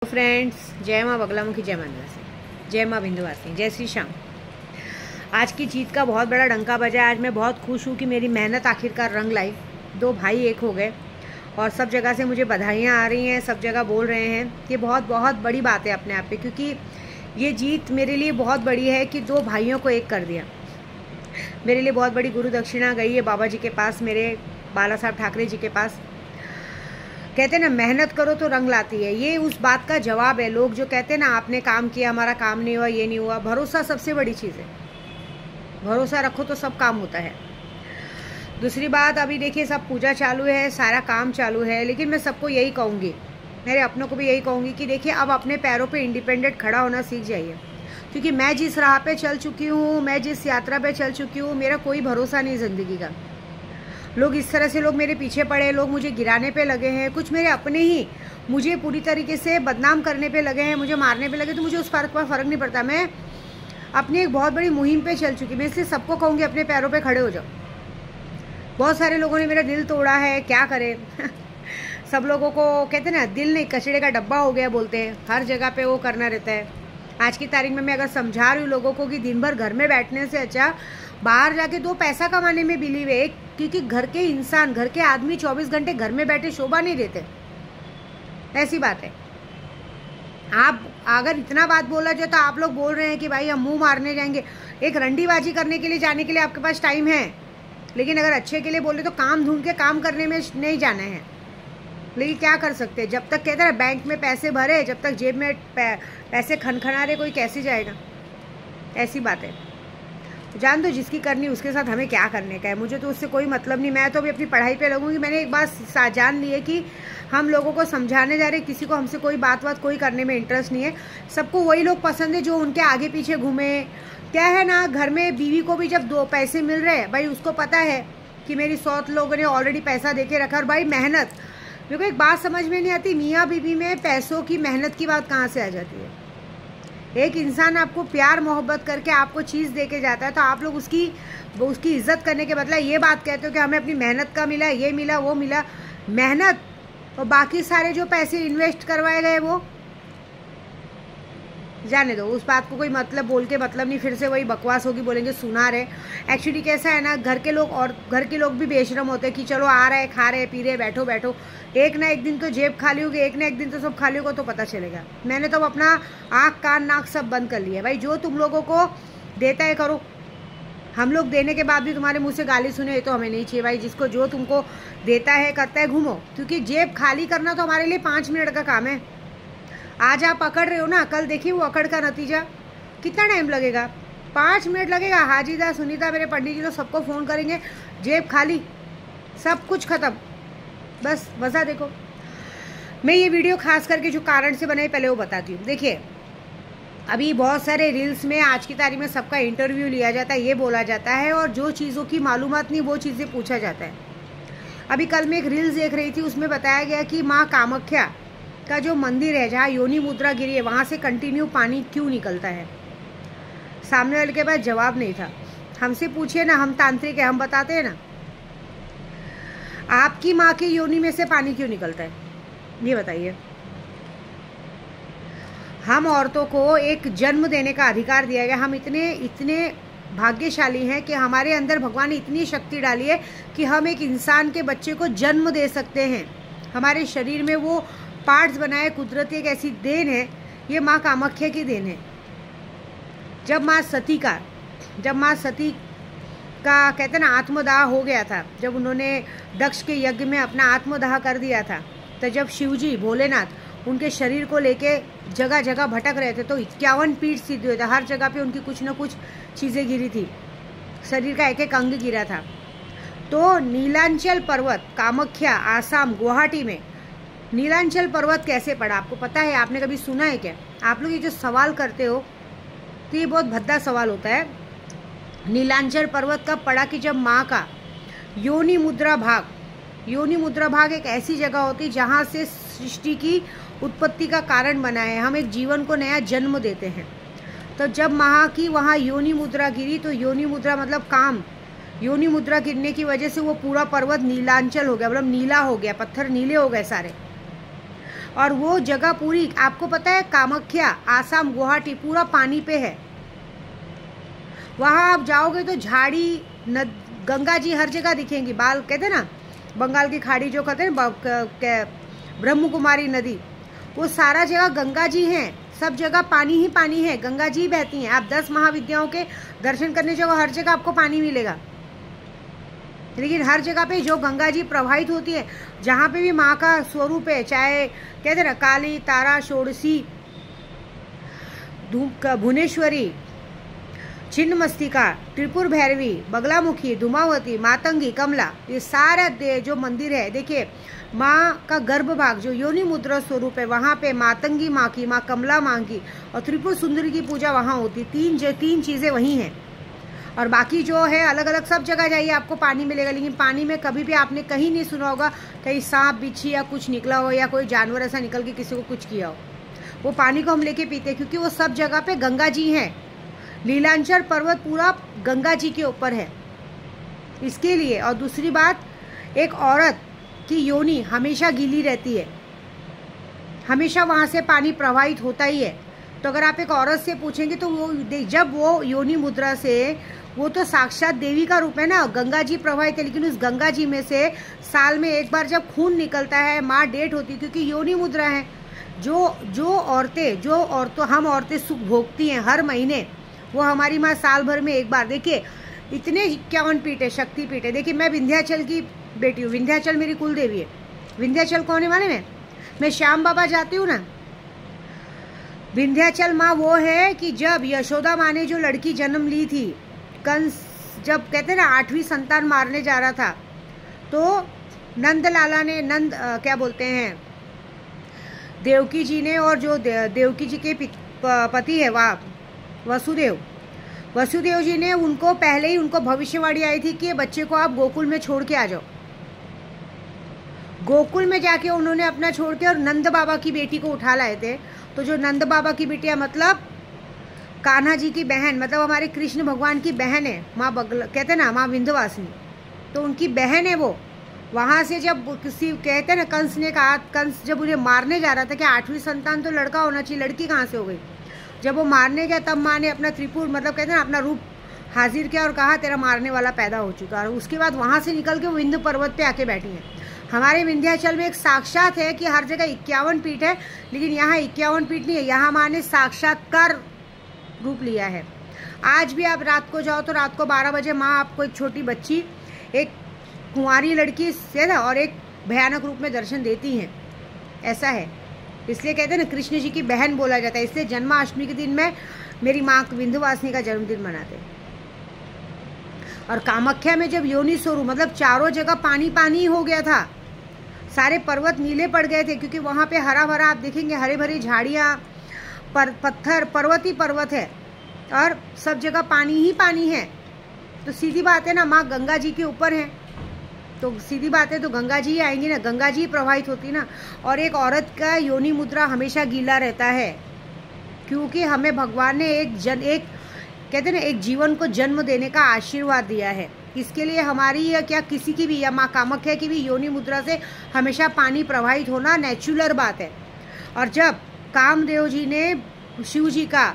Friends, जय माँ बगलामुखी, जय माँ निवासी, जय माँ विंध्यवासिनी, जय श्री श्याम। आज की जीत का बहुत बड़ा डंका बजा है। आज मैं बहुत खुश हूँ कि मेरी मेहनत आखिरकार रंग लाई। दो भाई एक हो गए और सब जगह से मुझे बधाइयाँ आ रही हैं, सब जगह बोल रहे हैं। ये बहुत बहुत बड़ी बात है अपने आप पे, क्योंकि ये जीत मेरे लिए बहुत बड़ी है कि दो भाइयों को एक कर दिया। मेरे लिए बहुत बड़ी गुरु दक्षिणा गई है बाबा जी के पास, मेरे बाला साहब ठाकरे जी के पास। कहते हैं ना, मेहनत करो तो रंग लाती है। ये उस बात का जवाब है। लोग जो कहते हैं ना, आपने काम किया, हमारा काम नहीं हुआ, ये नहीं हुआ। भरोसा सबसे बड़ी चीज़ है। भरोसा रखो तो सब काम होता है। दूसरी बात, अभी देखिए सब पूजा चालू है, सारा काम चालू है, लेकिन मैं सबको यही कहूँगी, मेरे अपनों को भी यही कहूँगी कि देखिए अब अपने पैरों पे इंडिपेंडेंट खड़ा होना सीख जाइए। क्योंकि मैं जिस राह पे चल चुकी हूँ, मैं जिस यात्रा पे चल चुकी हूँ, मेरा कोई भरोसा नहीं ज़िंदगी का। लोग इस तरह से, लोग मेरे पीछे पड़े, लोग मुझे गिराने पे लगे हैं। कुछ मेरे अपने ही मुझे पूरी तरीके से बदनाम करने पे लगे हैं, मुझे मारने पे लगे, तो मुझे उस फ़र्क नहीं पड़ता। मैं अपनी एक बहुत बड़ी मुहिम पे चल चुकी। मैं इसलिए सबको कहूँगी अपने पैरों पे खड़े हो जाओ। बहुत सारे लोगों ने मेरा दिल तोड़ा है, क्या करें सब लोगों को कहते हैं ना, दिल नहीं कचड़े का डब्बा हो गया बोलते हैं। हर जगह पे वो करना रहता है। आज की तारीख में मैं अगर समझा रही हूँ लोगों को कि दिन भर घर में बैठने से अच्छा बाहर जाके दो पैसा कमाने में बिलीव है। क्योंकि घर के इंसान, घर के आदमी 24 घंटे घर में बैठे शोभा नहीं देते। ऐसी बात है। आप अगर इतना बात बोला जाए तो आप लोग बोल रहे हैं कि भाई हम मुंह मारने जाएंगे। एक रंडीबाजी करने के लिए जाने के लिए आपके पास टाइम है, लेकिन अगर अच्छे के लिए बोले तो काम ढूंढ के काम करने में नहीं जाना है। लेकिन क्या कर सकते हैं, जब तक कहते हैं बैंक में पैसे भरे, जब तक जेब में पैसे खनखना रहे, कोई कैसे जाएगा। ऐसी बात है। जान दो, जिसकी करनी उसके साथ हमें क्या करने का है। मुझे तो उससे कोई मतलब नहीं। मैं तो अभी अपनी पढ़ाई पे लगूंगी। मैंने एक बात जान ली है कि हम लोगों को समझाने जा रहे, किसी को हमसे कोई बात कोई करने में इंटरेस्ट नहीं है। सबको वही लोग पसंद है जो उनके आगे पीछे घूमे। क्या है ना, घर में बीवी को भी जब 2 पैसे मिल रहे हैं, भाई उसको पता है कि मेरी 100 लोगों ने ऑलरेडी पैसा दे के रखा। और भाई मेहनत, मेरे को एक बात समझ में नहीं आती, मियाँ बीवी में पैसों की, मेहनत की बात कहाँ से आ जाती है। एक इंसान आपको प्यार मोहब्बत करके आपको चीज़ दे के जाता है, तो आप लोग उसकी इज्जत करने के बदला ये बात कहते हो कि हमें अपनी मेहनत का मिला, ये मिला, वो मिला। मेहनत और बाकी सारे जो पैसे इन्वेस्ट करवाए गए वो जाने दो। उस बात को कोई मतलब बोल के मतलब नहीं, फिर से वही बकवास होगी, बोलेंगे सुना रहे। एक्चुअली कैसा है ना, घर के लोग भी बेशरम होते हैं कि चलो आ रहे, खा रहे, पी रहे, बैठो बैठो। एक ना एक दिन तो जेब खाली होगी, एक ना एक दिन तो सब खाली होगा, तो पता चलेगा। मैंने तो अपना आँख कान नाक सब बंद कर लिया। भाई जो तुम लोगों को देता है करो। हम लोग देने के बाद भी तुम्हारे मुँह से गाली सुने, ये तो हमें नहीं चाहिए। भाई जिसको जो तुमको देता है करता है, घूमो। क्योंकि जेब खाली करना तो हमारे लिए 5 मिनट का काम है। आज आप अकड़ रहे हो ना, कल देखिए वो अकड़ का नतीजा कितना टाइम लगेगा। 5 मिनट लगेगा। हाजीदा, सुनीता, मेरे पंडित जी तो सबको फ़ोन करेंगे, जेब खाली, सब कुछ ख़त्म। बस वजह देखो। मैं ये वीडियो खास करके जो कारण से बनाई, पहले वो बताती हूँ। देखिए अभी बहुत सारे रील्स में आज की तारीख में सबका इंटरव्यू लिया जाता है, ये बोला जाता है, और जो चीज़ों की मालूमात नहीं वो चीज़ें पूछा जाता है। अभी कल मैं एक रील्स देख रही थी, उसमें बताया गया कि माँ कामाख्या का जो मंदिर है, जहाँ योनि मुद्रा गिरी है, वहाँ से कंटिन्यू पानी क्यों निकलता है। सामने वाले के पास जवाब नहीं था। हमसे पूछिए ना, हम तांत्रिक है, हम बताते हैं ना। आपकी माँ की योनि में से पानी क्यों निकलता है, ये बताइए। हम औरतों को एक जन्म देने का अधिकार दिया गया। हम इतने भाग्यशाली हैं कि हमारे अंदर भगवान ने इतनी शक्ति डाली है कि हम एक इंसान के बच्चे को जन्म दे सकते हैं। हमारे शरीर में वो पार्ट्स बनाए, कुदरती एक ऐसी देन है। ये माँ कामाख्या की देन है। जब माँ सती का कहते हैं ना आत्मदाह हो गया था, जब उन्होंने दक्ष के यज्ञ में अपना आत्मदाह कर दिया था, तो जब शिवजी भोलेनाथ उनके शरीर को लेके जगह जगह भटक रहे थे, तो 51 पीठ सिद्ध हुए थे। हर जगह पे उनकी कुछ न कुछ चीज़ें गिरी थी, शरीर का एक एक अंग गिरा था। तो नीलांचल पर्वत, कामाख्या, आसाम, गुवाहाटी में नीलांचल पर्वत कैसे पड़ा, आपको पता है? आपने कभी सुना है क्या? आप लोग ये जो सवाल करते हो तो ये बहुत भद्दा सवाल होता है। नीलांचल पर्वत कब पड़ा कि जब माँ का योनि मुद्रा भाग एक ऐसी जगह होती जहाँ से सृष्टि की उत्पत्ति का कारण बना है। हम एक जीवन को नया जन्म देते हैं। तो जब माँ की वहाँ योनि मुद्रा गिरी, तो योनि मुद्रा मतलब काम, योनि मुद्रा गिरने की वजह से वो पूरा पर्वत नीलांचल हो गया, मतलब नीला हो गया, पत्थर नीले हो गए सारे। और वो जगह पूरी आपको पता है, कामाख्या आसाम गुवाहाटी पूरा पानी पे है। वहाँ आप जाओगे तो झाड़ी गंगा जी हर जगह दिखेंगी। बाल कहते ना, बंगाल की खाड़ी जो कहते हैं ब्रह्म कुमारी नदी, वो सारा जगह गंगा जी हैं। सब जगह पानी ही पानी है, गंगा जी बहती हैं। आप 10 महाविद्याओं के दर्शन करने जाओ, हर जगह आपको पानी मिलेगा। लेकिन हर जगह पे जो गंगा जी प्रवाहित होती है, जहाँ पे भी माँ का स्वरूप है, चाहे कहते ना काली, तारा, षोडशी, भुवनेश्वरी, छिन्नमस्तिका, त्रिपुर भैरवी, बगलामुखी, धूमावती, मातंगी, कमला, ये सारा जो मंदिर है, देखिए माँ का गर्भ भाग जो योनि मुद्रा स्वरूप है, वहाँ पे मातंगी माँ की, माँ कमला माँ की और त्रिपुर सुंदरी की पूजा वहाँ होती। तीन चीज़ें वहीं हैं। और बाकी जो है अलग अलग सब जगह जाइए आपको पानी मिलेगा, लेकिन पानी में कभी भी आपने कहीं नहीं सुना होगा कहीं सांप बिच्छी या कुछ निकला हो या कोई जानवर ऐसा निकल के किसी को कुछ किया हो। वो पानी को हम लेके पीते हैं क्योंकि वो सब जगह पे गंगा जी हैं। नीलांचल पर्वत पूरा गंगा जी के ऊपर है, इसके लिए। और दूसरी बात, एक औरत की योनि हमेशा गीली रहती है, हमेशा वहाँ से पानी प्रवाहित होता ही है। तो अगर आप एक औरत से पूछेंगे तो वो जब वो योनि मुद्रा से, वो तो साक्षात देवी का रूप है ना, गंगा जी प्रवाहित है, लेकिन उस गंगा जी में से साल में एक बार जब खून निकलता है, माँ डेट होती है क्योंकि योनि मुद्रा है। जो औरतें हम औरतें सुख भोगती हैं हर महीने, वो हमारी माँ साल भर में एक बार। देखिए इतने 51 पीठ है, शक्ति पीठ है। देखिए मैं विंध्याचल की बेटी हूँ, विंध्याचल मेरी कुल देवी है। विंध्याचल कौन है माने मैं श्याम बाबा जाती हूँ ना। विंध्याचल माँ वो है कि जब यशोदा माँ ने जो लड़की जन्म ली थी, कंस जब कहते हैं ना 8वीं संतान मारने जा रहा था, तो नंद लाला ने क्या बोलते हैं, देवकी जी ने, और जो देवकी जी के पति है वसुदेव जी ने उनको पहले ही उनको भविष्यवाणी आई थी कि ये बच्चे को आप गोकुल में छोड़ के आ जाओ। गोकुल में जाके उन्होंने अपना छोड़ के और नंद बाबा की बेटी को उठा लाए थे। तो जो नंद बाबा की बेटिया मतलब कान्हा जी की बहन, मतलब हमारे कृष्ण भगवान की बहन है, माँ कहते हैं ना माँ विंध्यवासिनी, तो उनकी बहन है वो। वहाँ से जब किसी कहते हैं ना, कंस ने कहा, कंस जब उन्हें मारने जा रहा था कि 8वीं संतान तो लड़का होना चाहिए, लड़की कहाँ से हो गई। जब वो मारने गया तब माँ ने अपना त्रिपुर मतलब कहते हैं ना अपना रूप हाजिर किया और कहा तेरा मारने वाला पैदा हो चुका है। और उसके बाद वहाँ से निकल के वो विंध्य पर्वत पे आके बैठी हैं। हमारे विंध्याचल में एक साक्षात है कि हर जगह 51 पीठ है, लेकिन यहाँ 51 पीठ नहीं है, यहाँ माँ ने साक्षात्कार रूप लिया है। आज भी आप रात को जाओ तो रात को 12 बजे माँ आपको एक छोटी बच्ची, एक कुंवारी लड़की से ना और एक भयानक रूप में दर्शन देती हैं। ऐसा है, इसलिए कहते हैं ना कृष्ण जी की बहन बोला जाता है। इसलिए जन्माष्टमी के दिन में मेरी माँ विंध्यवासिनी का जन्मदिन मनाते हैं। और कामाख्या में जब योनि स्वरूप मतलब चारों जगह पानी पानी हो गया था, सारे पर्वत नीले पड़ गए थे क्योंकि वहाँ पे हरा भरा आप देखेंगे, हरे भरी झाड़ियाँ, पत्थर, पर्वत ही पर्वत है और सब जगह पानी ही पानी है। तो सीधी बात है ना, माँ गंगा जी के ऊपर है, तो सीधी बात है तो गंगा जी ही आएंगी ना, गंगा जी ही प्रवाहित होती ना। और एक औरत का योनि मुद्रा हमेशा गीला रहता है क्योंकि हमें भगवान ने एक कहते हैं ना एक जीवन को जन्म देने का आशीर्वाद दिया है। इसके लिए हमारी या क्या किसी की भी या माँ कामाख्या की भी योनि मुद्रा से हमेशा पानी प्रवाहित होना नेचुरल बात है। और जब कामदेव जी ने शिव जी का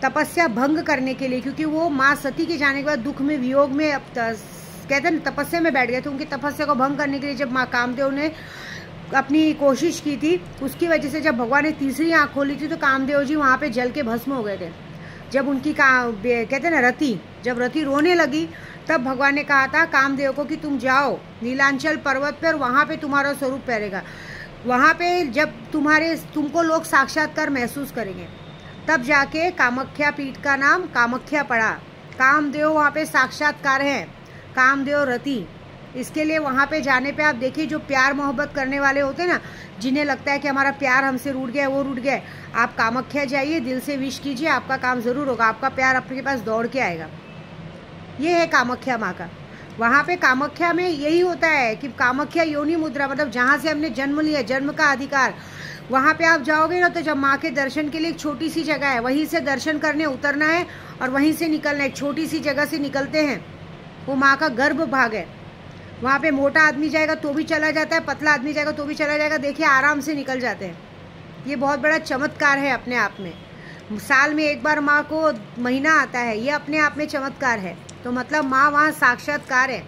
तपस्या भंग करने के लिए, क्योंकि वो माँ सती के जाने के बाद दुख में वियोग में कहते हैं तपस्या में बैठ गए थे, उनकी तपस्या को भंग करने के लिए जब माँ कामदेव ने अपनी कोशिश की थी, उसकी वजह से जब भगवान ने तीसरी आँख खोली थी तो कामदेव जी वहाँ पे जल के भस्म हो गए थे। जब उनकी कहते हैं ना रति, जब रति रोने लगी तब भगवान ने कहा था कामदेव को कि तुम जाओ नीलांचल पर्वत पर, वहाँ पे तुम्हारा स्वरूप पहरेगा, वहाँ पे जब तुमको लोग साक्षात्कार महसूस करेंगे। तब जाके कामाख्या पीठ का नाम कामाख्या पड़ा। कामदेव वहाँ पे साक्षात्कार है, कामदेव रति। इसके लिए वहाँ पे जाने पे आप देखिए जो प्यार मोहब्बत करने वाले होते हैं ना, जिन्हें लगता है कि हमारा प्यार हमसे रूठ गया, वो रूठ गया, आप कामाख्या जाइए, दिल से विश कीजिए, आपका काम जरूर होगा, आपका प्यार आपके पास दौड़ के आएगा। ये है कामाख्या माँ का। वहाँ पे कामाख्या में यही होता है कि कामाख्या योनि मुद्रा मतलब जहाँ से हमने जन्म लिया, जन्म का अधिकार, वहाँ पे आप जाओगे ना तो जब माँ के दर्शन के लिए एक छोटी सी जगह है, वहीं से दर्शन करने उतरना है और वहीं से निकलना है। एक छोटी सी जगह से निकलते हैं, वो माँ का गर्भ भाग है, वहाँ पे मोटा आदमी जाएगा तो भी चला जाता है, पतला आदमी जाएगा तो भी चला जाएगा। देखिए आराम से निकल जाते हैं। ये बहुत बड़ा चमत्कार है अपने आप में। साल में एक बार माँ को महीना आता है, ये अपने आप में चमत्कार है। तो मतलब माँ वहाँ साक्षात्कार है।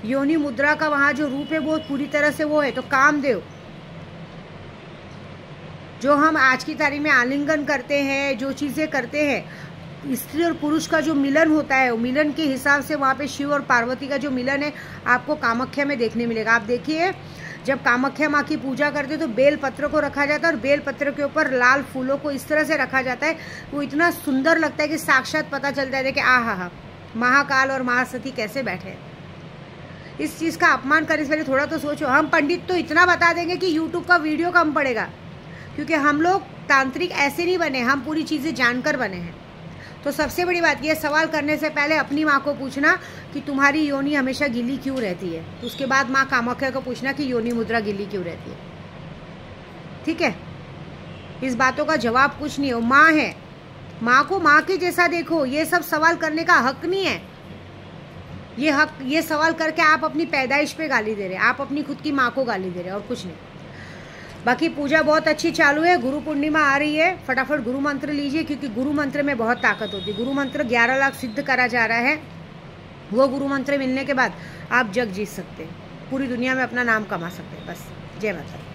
योनि मुद्रा का वहाँ जो रूप है वो पूरी तरह से वो है। तो कामदेव जो हम आज की तारीख में आलिंगन करते हैं, जो चीज़ें करते हैं, स्त्री और पुरुष का जो मिलन होता है, वो मिलन के हिसाब से वहाँ पे शिव और पार्वती का जो मिलन है आपको कामाख्या में देखने मिलेगा। आप देखिए जब कामाख्या माँ की पूजा करते तो बेल पत्र को रखा जाता है और बेल पत्र के ऊपर लाल फूलों को इस तरह से रखा जाता है, वो इतना सुंदर लगता है कि साक्षात पता चलता है कि आहा महाकाल और महासती कैसे बैठे हैं। इस चीज़ का अपमान करने से पहले थोड़ा तो सोचो। हम पंडित तो इतना बता देंगे कि यूट्यूब का वीडियो कम पड़ेगा, क्योंकि हम लोग तांत्रिक ऐसे नहीं बने, हम पूरी चीज़ें जानकर बने हैं। तो सबसे बड़ी बात यह, सवाल करने से पहले अपनी माँ को पूछना कि तुम्हारी योनि हमेशा गीली क्यों रहती है। तो उसके बाद माँ कामाख्या को पूछना कि योनि मुद्रा गीली क्यों रहती है। ठीक है, इस बातों का जवाब कुछ नहीं हो। माँ है, माँ को माँ के जैसा देखो। ये सब सवाल करने का हक नहीं है। ये सवाल करके आप अपनी पैदाइश पे गाली दे रहे हैं, आप अपनी खुद की माँ को गाली दे रहे हैं और कुछ नहीं। बाकी पूजा बहुत अच्छी चालू है। गुरु पूर्णिमा आ रही है, फटाफट गुरु मंत्र लीजिए, क्योंकि गुरु मंत्र में बहुत ताकत होती है। गुरु मंत्र 11 लाख सिद्ध करा जा रहा है। वो गुरु मंत्र मिलने के बाद आप जग जीत सकते हैं, पूरी दुनिया में अपना नाम कमा सकते हैं। बस जय माता।